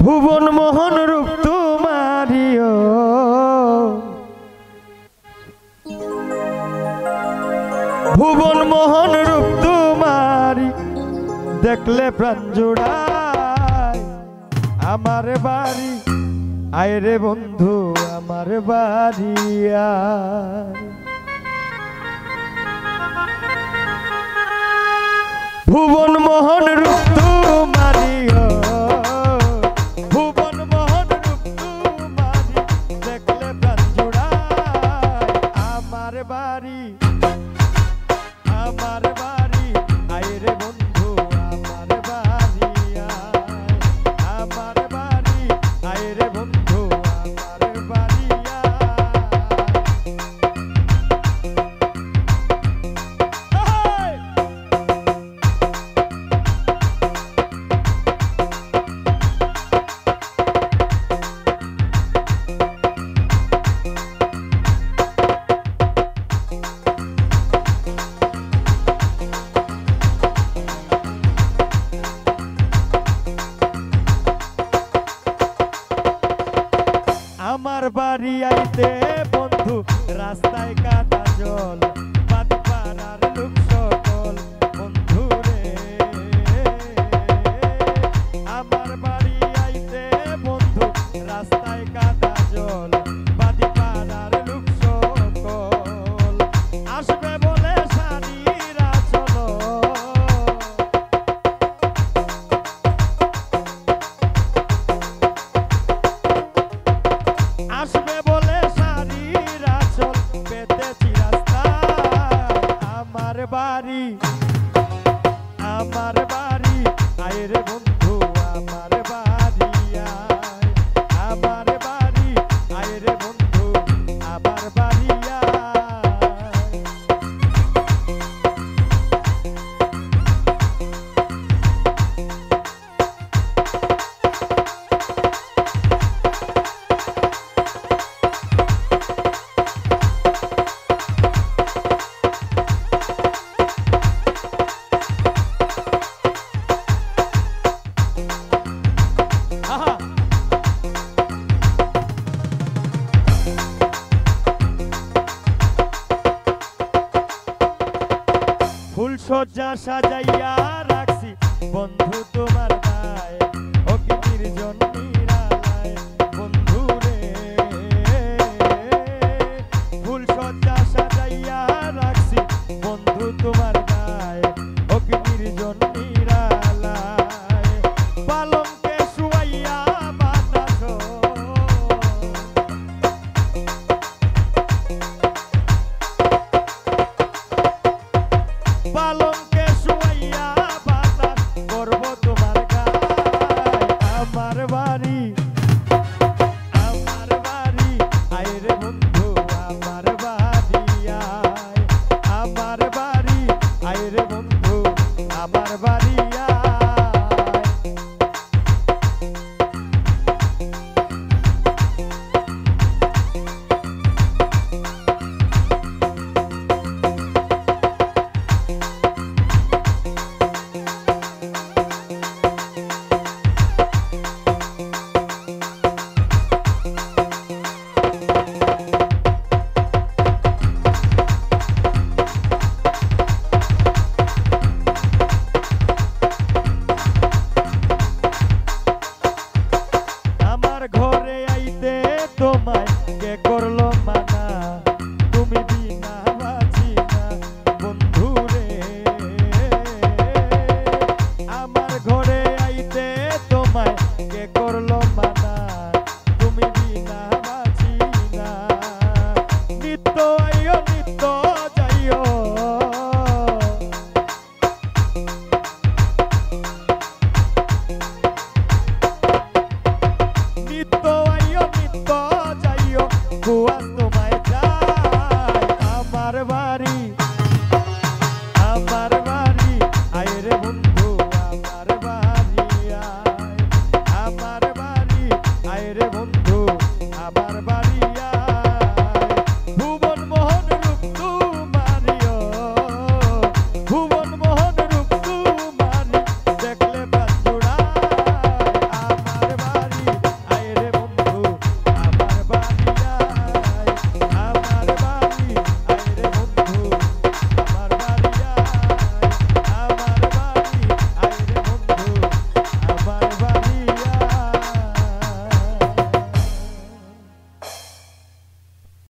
ভুবন মোহন রূপ তোমারিও ভুবন মোহন রূপ তোমারি দেখলে প্রাণ জোড়ায় আমার বাড়ি আয় রে বন্ধু আমার বাড়ি আয়। ভুবন মোহন রূপ তোমারিও ভুবন মোহন রূপ তোমারি দেখলে প্রাণ জোড়ায় আমার বাড়ি আয় রে বন্ধু আমার বাড়ি আয় আমার বাড়ি আয় রে বন্ধু আমার বাড়ি আয়। আমার বাড়ি আইতে বন্ধু রাস্তায় কাদা জল বাড়ি পাড়ার লোক সকল বন্ধু রে আমার বাড়ি আইতে বন্ধু রাস্তায় কাদা জল বাড়ি পাড়ার লোক সকল আসবে বলে সারিরা চলো আসবে বলে সারিরা চল পেতেছি রাস্তায় আমার বাড়ি আয় রে বন্ধু আমার বাড়ি আয় আমার বাড়ি আয় রে বন্ধু আমার বাড়ি আয়। ফুল সজ্জা সাজাইয়া রাখছি বন্ধু তোমার গায়ে ও কি নির্জন নিরালায় বন্ধু রে ফুল সজ্জা সাজাইয়া রাখছি বন্ধু তোমার গায়ে ও কি নির্জন নিরালায় পালঙ্কে শুয়াইয়া বাতাস পালঙ্কে শুয়াইয়া বাতাস করব তোমার গায় আমার বাড়ি আয় রে বন্ধু আমার বাড়ি আয় আমার বাড়ি আয় রে বন্ধু আমার বাড়ি আয়।